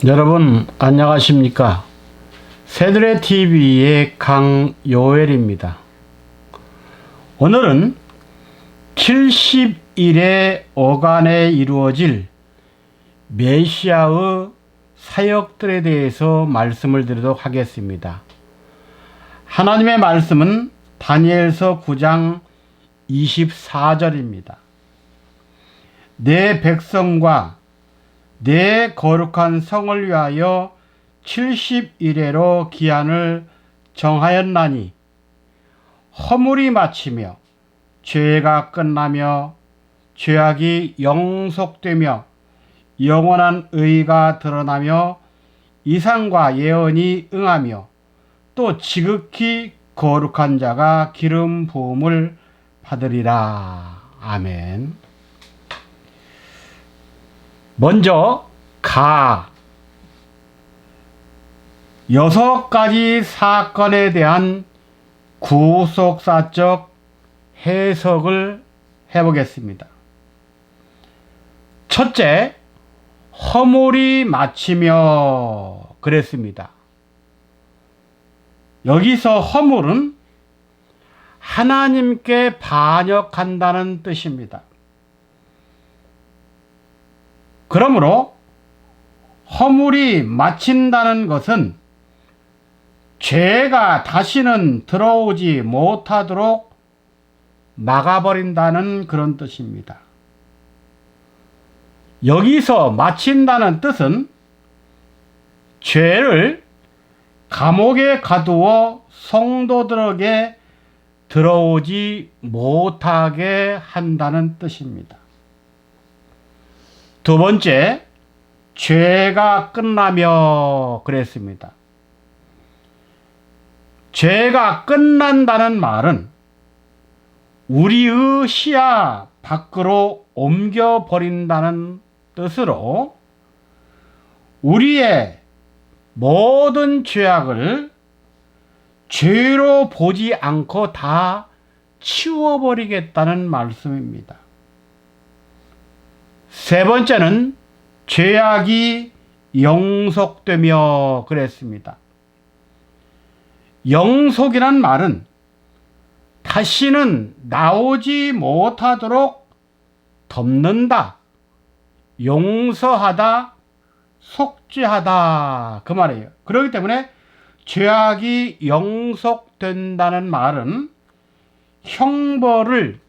여러분 안녕하십니까? 새들의 TV의 강요엘입니다. 오늘은 70일의 어간에 이루어질 메시아의 사역들에 대해서 말씀을 드리도록 하겠습니다. 하나님의 말씀은 다니엘서 9장 24절입니다. 내 백성과 내 거룩한 성을 위하여 70일에로 기한을 정하였나니 허물이 마치며 죄가 끝나며 죄악이 영속되며 영원한 의가 드러나며 이상과 예언이 응하며 또 지극히 거룩한 자가 기름 부음을 받으리라. 아멘. 먼저 6가지 사건에 대한 구속사적 해석을 해보겠습니다. 첫째, 허물이 마치며 그랬습니다. 여기서 허물은 하나님께 반역한다는 뜻입니다. 그러므로 허물이 마친다는 것은 죄가 다시는 들어오지 못하도록 막아버린다는 그런 뜻입니다. 여기서 마친다는 뜻은 죄를 감옥에 가두어 성도들에게 들어오지 못하게 한다는 뜻입니다. 두 번째, 죄가 끝나며 그랬습니다. 죄가 끝난다는 말은 우리의 시야 밖으로 옮겨버린다는 뜻으로 우리의 모든 죄악을 죄로 보지 않고 다 치워버리겠다는 말씀입니다. 세 번째는 죄악이 영속되며 그랬습니다. 영속이란 말은 다시는 나오지 못하도록 덮는다, 용서하다, 속죄하다 그 말이에요. 그렇기 때문에 죄악이 영속된다는 말은 형벌을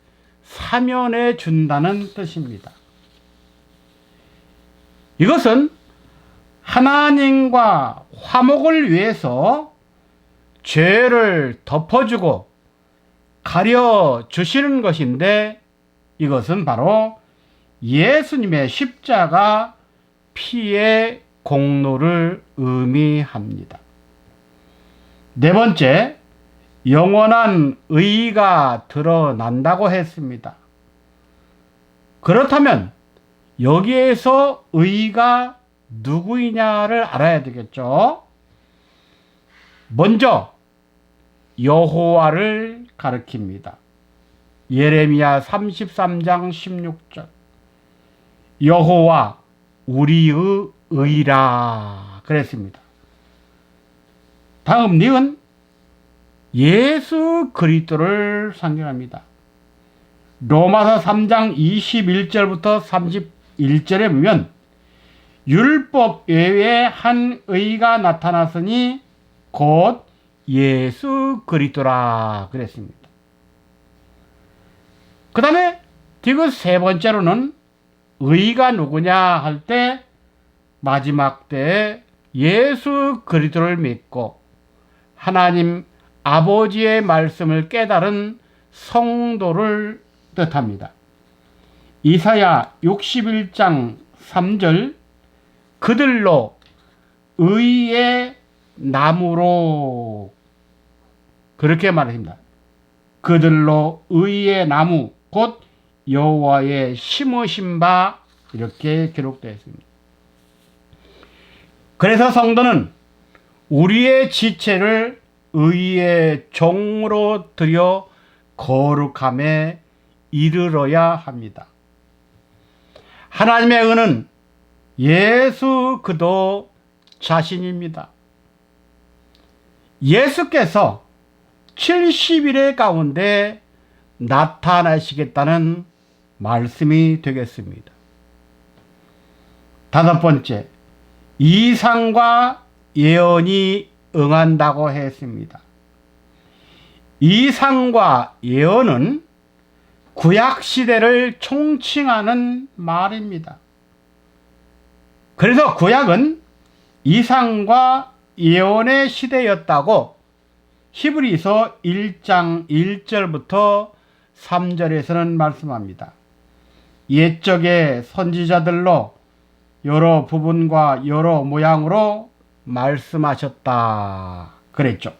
사면해 준다는 뜻입니다. 이것은 하나님과 화목을 위해서 죄를 덮어주고 가려주시는 것인데 이것은 바로 예수님의 십자가 피의 공로를 의미합니다. 네 번째, 영원한 의가 드러난다고 했습니다. 그렇다면 여기에서 의가 누구이냐를 알아야 되겠죠. 먼저 여호와를 가리킵니다. 예레미야 33장 16절 여호와 우리의 의라 그랬습니다. 다음 닉은 예수 그리스도를 상징합니다. 로마서 3장 21절부터 31절에 보면 율법 외에 한 의가 나타났으니 곧 예수 그리스도라 그랬습니다. 그 다음에 디귿 세 번째로는 의가 누구냐 할 때 마지막 때 예수 그리스도를 믿고 하나님 아버지의 말씀을 깨달은 성도를 뜻합니다. 이사야 61장 3절 그들로 의의 나무로 그렇게 말합니다. 그들로 의의 나무 곧 여호와의 심으신 바 이렇게 기록되어 있습니다. 그래서 성도는 우리의 지체를 의의 종으로 드려 거룩함에 이르러야 합니다. 하나님의 은은 예수 그도 자신입니다. 예수께서 70일의 가운데 나타나시겠다는 말씀이 되겠습니다. 다섯 번째, 이상과 예언이 응한다고 했습니다. 이상과 예언은 구약시대를 총칭하는 말입니다. 그래서 구약은 이상과 예언의 시대였다고 히브리서 1장 1절부터 3절에서는 말씀합니다. 옛적의 선지자들로 여러 부분과 여러 모양으로 말씀하셨다 그랬죠.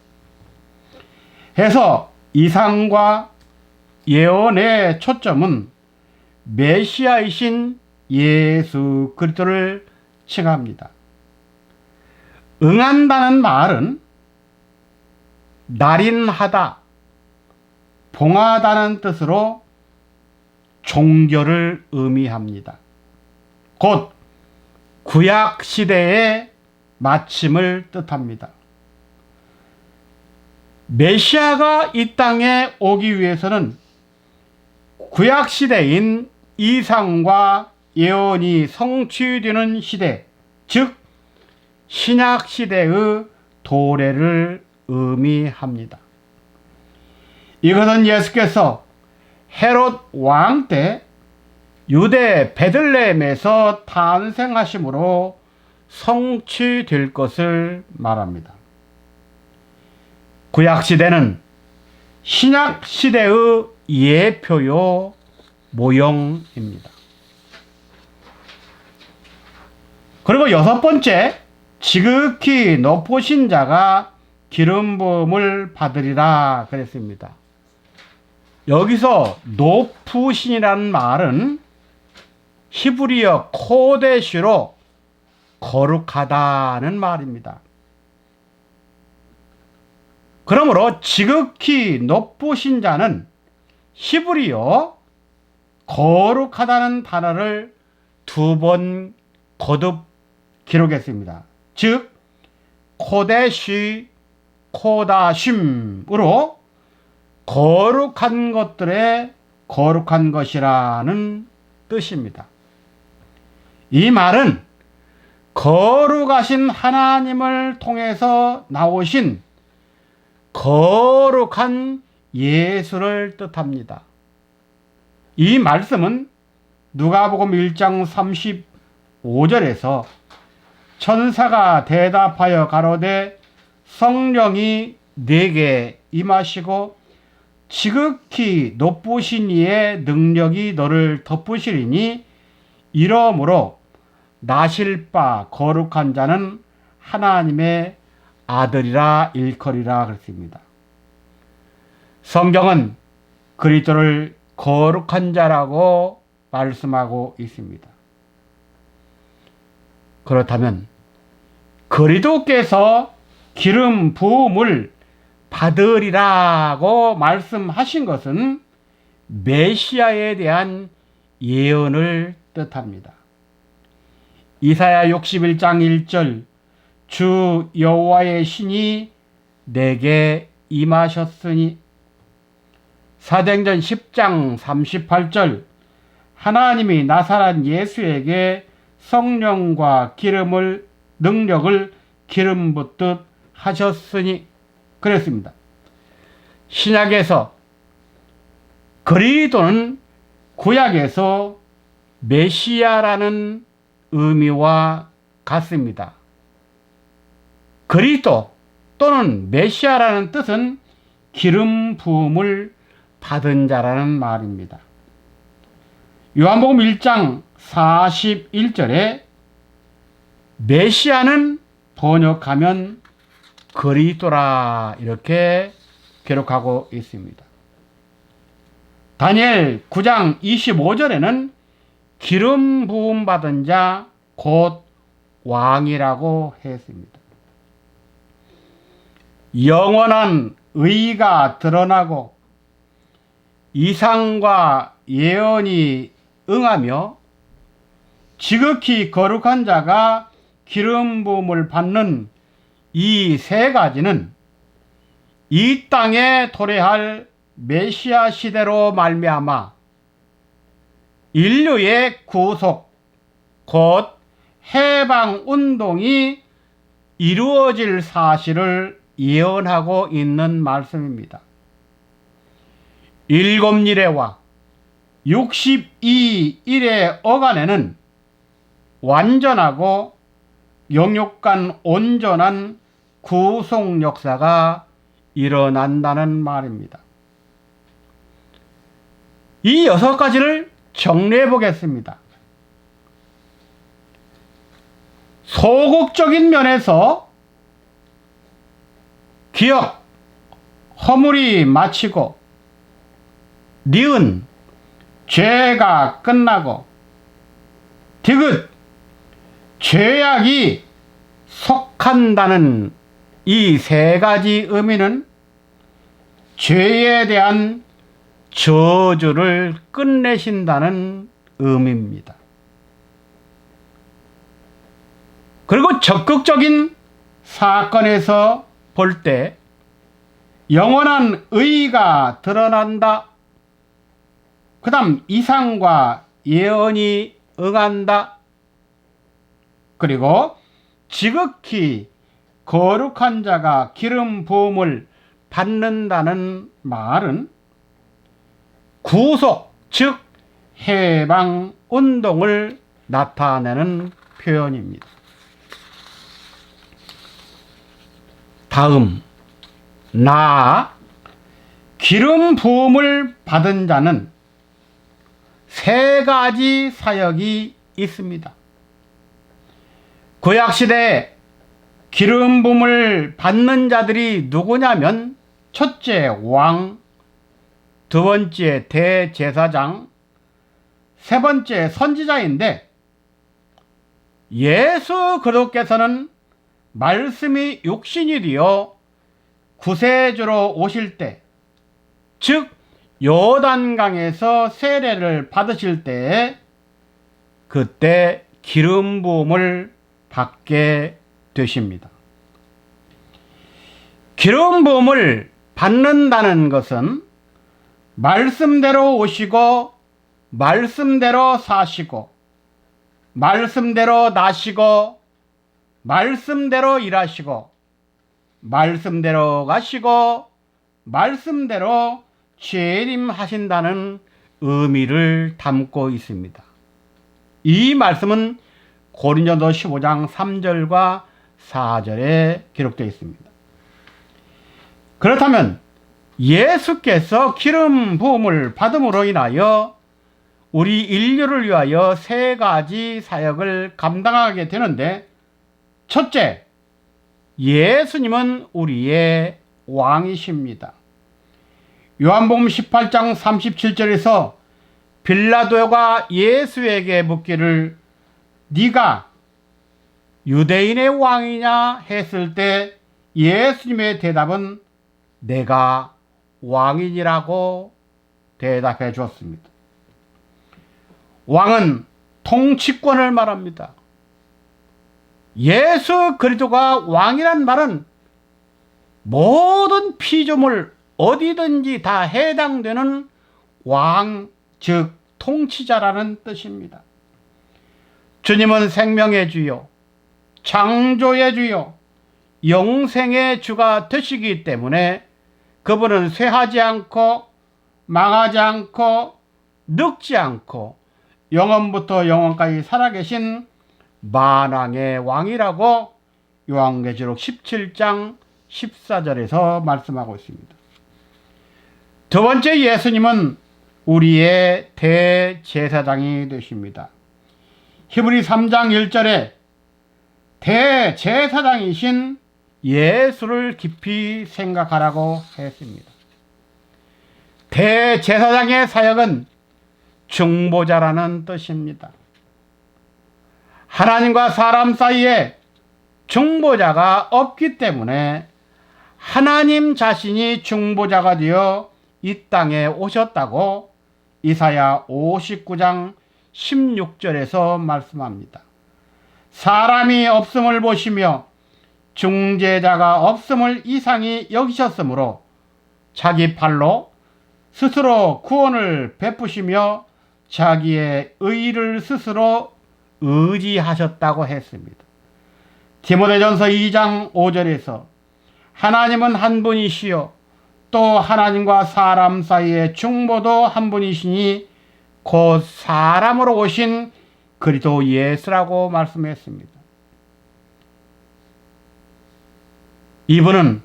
해서 이상과 예언의 초점은 메시아이신 예수 그리스도를 칭합니다. 응한다는 말은 날인하다, 봉하다는 뜻으로 종교를 의미합니다. 곧 구약 시대의 마침을 뜻합니다. 메시아가 이 땅에 오기 위해서는 구약 시대인 이상과 예언이 성취되는 시대, 즉 신약 시대의 도래를 의미합니다. 이것은 예수께서 헤롯 왕 때 유대 베들레헴에서 탄생하심으로 성취될 것을 말합니다. 구약 시대는 신약 시대의 예표요 모형입니다. 그리고 여섯 번째, 지극히 높으신 자가 기름 부음을 받으리라 그랬습니다. 여기서 높으신이라는 말은 히브리어 코데시로 거룩하다는 말입니다. 그러므로 지극히 높으신 자는 히브리어 거룩하다는 단어를 두 번 거듭 기록했습니다. 즉 코데시, 코다심으로 거룩한 것들의 거룩한 것이라는 뜻입니다. 이 말은 거룩하신 하나님을 통해서 나오신 거룩한 예수를 뜻합니다. 이 말씀은 누가복음 1장 35절에서 천사가 대답하여 가로되 성령이 내게 임하시고 지극히 높으신 이의 능력이 너를 덮으시리니 이러므로 나실 바 거룩한 자는 하나님의 아들이라 일컬이라 그랬습니다. 성경은 그리스도를 거룩한 자라고 말씀하고 있습니다. 그렇다면 그리스도께서 기름 부음을 받으리라고 말씀하신 것은 메시아에 대한 예언을 뜻합니다. 이사야 61장 1절 주 여호와의 신이 내게 임하셨으니, 사도행전 10장 38절 하나님이 나사렛 예수에게 성령과 기름을 능력을 기름 붓듯 하셨으니 그랬습니다. 신약에서 그리스도는 구약에서 메시아라는 의미와 같습니다. 그리스도 또는 메시아라는 뜻은 기름 부음을 받은 자라는 말입니다. 요한복음 1장 41절에 메시아는 번역하면 그리스도라 이렇게 기록하고 있습니다. 다니엘 9장 25절에는 기름 부음 받은 자 곧 왕이라고 했습니다. 영원한 의가 드러나고 이상과 예언이 응하며 지극히 거룩한 자가 기름 부음을 받는 이 세 가지는 이 땅에 도래할 메시아 시대로 말미암아 인류의 구속, 곧 해방 운동이 이루어질 사실을 예언하고 있는 말씀입니다. 7일에와 62일의 어간에는 완전하고 영육간 온전한 구속 역사가 일어난다는 말입니다. 이 6가지를 정리해 보겠습니다. 소극적인 면에서 기억, 허물이 마치고 니은, 죄가 끝나고 디귿, 죄악이 속한다는 이 세 가지 의미는 죄에 대한 저주를 끝내신다는 의미입니다. 그리고 적극적인 사건에서 볼 때 영원한 의의가 드러난다. 그 다음 이상과 예언이 응한다. 그리고 지극히 거룩한 자가 기름 부음을 받는다는 말은 구속, 즉 해방 운동을 나타내는 표현입니다. 다음, 기름 부음을 받은 자는 세 가지 사역이 있습니다. 구약시대에 기름 부음을 받는 자들이 누구냐면 첫째 왕, 두 번째 대제사장, 세 번째 선지자인데 예수 그리스도께서는 말씀이 육신이 되어 구세주로 오실 때, 즉 요단강에서 세례를 받으실 때에 그때 기름 부음을 받게 되십니다. 기름 부음을 받는다는 것은 말씀대로 오시고 말씀대로 사시고 말씀대로 나시고 말씀대로 일하시고 말씀대로 가시고 말씀대로 재림하신다는 의미를 담고 있습니다. 이 말씀은 고린도서 15장 3절과 4절에 기록되어 있습니다. 그렇다면 예수께서 기름 부음을 받음으로 인하여 우리 인류를 위하여 세 가지 사역을 감당하게 되는데, 첫째, 예수님은 우리의 왕이십니다. 요한복음 18장 37절에서 빌라도가 예수에게 묻기를 네가 유대인의 왕이냐 했을 때 예수님의 대답은 내가 왕이라고 대답해 주었습니다. 왕은 통치권을 말합니다. 예수 그리스도가 왕이란 말은 모든 피조물 어디든지 다 해당되는 왕, 즉 통치자라는 뜻입니다. 주님은 생명의 주요, 창조의 주요, 영생의 주가 되시기 때문에 그분은 쇠하지 않고 망하지 않고 늙지 않고 영원부터 영원까지 살아계신 만왕의 왕이라고 요한계시록 17장 14절에서 말씀하고 있습니다. 두 번째, 예수님은 우리의 대제사장이 되십니다. 히브리 3장 1절에 대제사장이신 예수를 깊이 생각하라고 했습니다. 대제사장의 사역은 중보자라는 뜻입니다. 하나님과 사람 사이에 중보자가 없기 때문에 하나님 자신이 중보자가 되어 이 땅에 오셨다고 이사야 59장 16절에서 말씀합니다. 사람이 없음을 보시며 중재자가 없음을 이상히 여기셨으므로 자기 팔로 스스로 구원을 베푸시며 자기의 의를 스스로 의지하셨다고 했습니다. 디모데전서 2장 5절에서 하나님은 한 분이시요 또 하나님과 사람 사이의 중보도 한 분이시니 곧 사람으로 오신 그리스도 예수라고 말씀했습니다. 이분은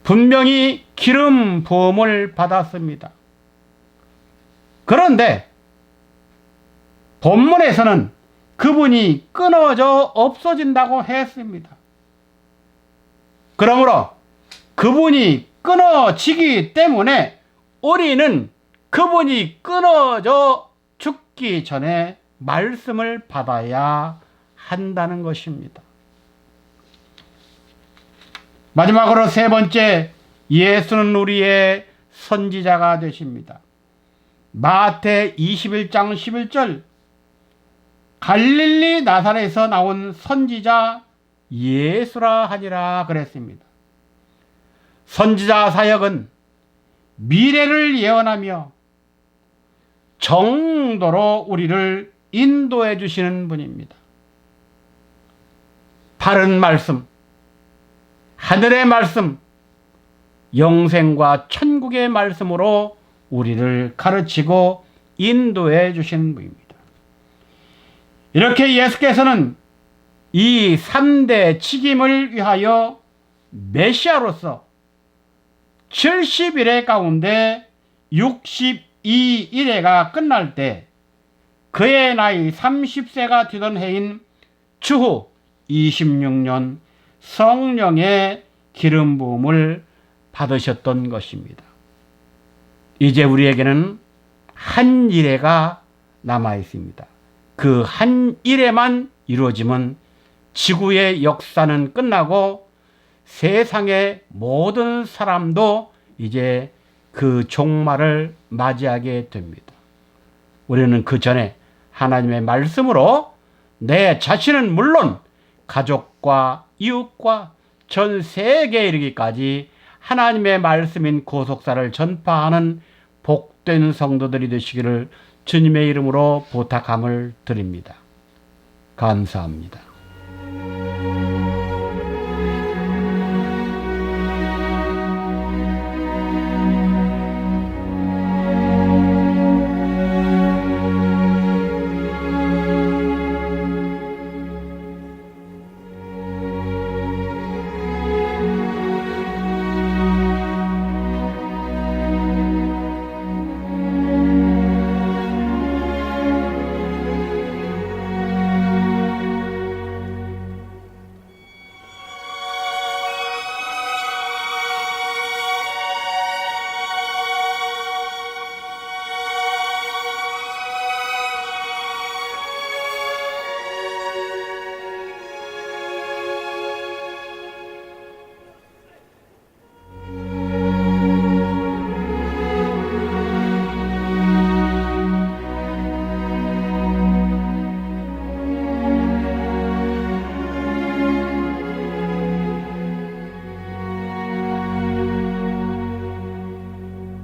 분명히 기름 부음을 받았습니다. 그런데 본문에서는 그분이 끊어져 없어진다고 했습니다. 그러므로 그분이 끊어지기 때문에 우리는 그분이 끊어져 죽기 전에 말씀을 받아야 한다는 것입니다. 마지막으로 세 번째, 예수는 우리의 선지자가 되십니다. 마태 21장 11절, 갈릴리 나사렛에서 나온 선지자 예수라 하니라 그랬습니다. 선지자 사역은 미래를 예언하며 정도로 우리를 인도해 주시는 분입니다. 바른 말씀, 하늘의 말씀, 영생과 천국의 말씀으로 우리를 가르치고 인도해 주시는 분입니다. 이렇게 예수께서는 이 3대 직임을 위하여 메시아로서 70일의 가운데 62일회가 끝날 때 그의 나이 30세가 되던 해인 추후 26년 성령의 기름 부음을 받으셨던 것입니다. 이제 우리에게는 한 일회가 남아 있습니다. 그 한 일회만 이루어지면 지구의 역사는 끝나고 세상의 모든 사람도 이제 그 종말을 맞이하게 됩니다. 우리는 그 전에 하나님의 말씀으로 내 자신은 물론 가족과 이웃과 전 세계에 이르기까지 하나님의 말씀인 고속사를 전파하는 복된 성도들이 되시기를 주님의 이름으로 부탁함을 드립니다. 감사합니다.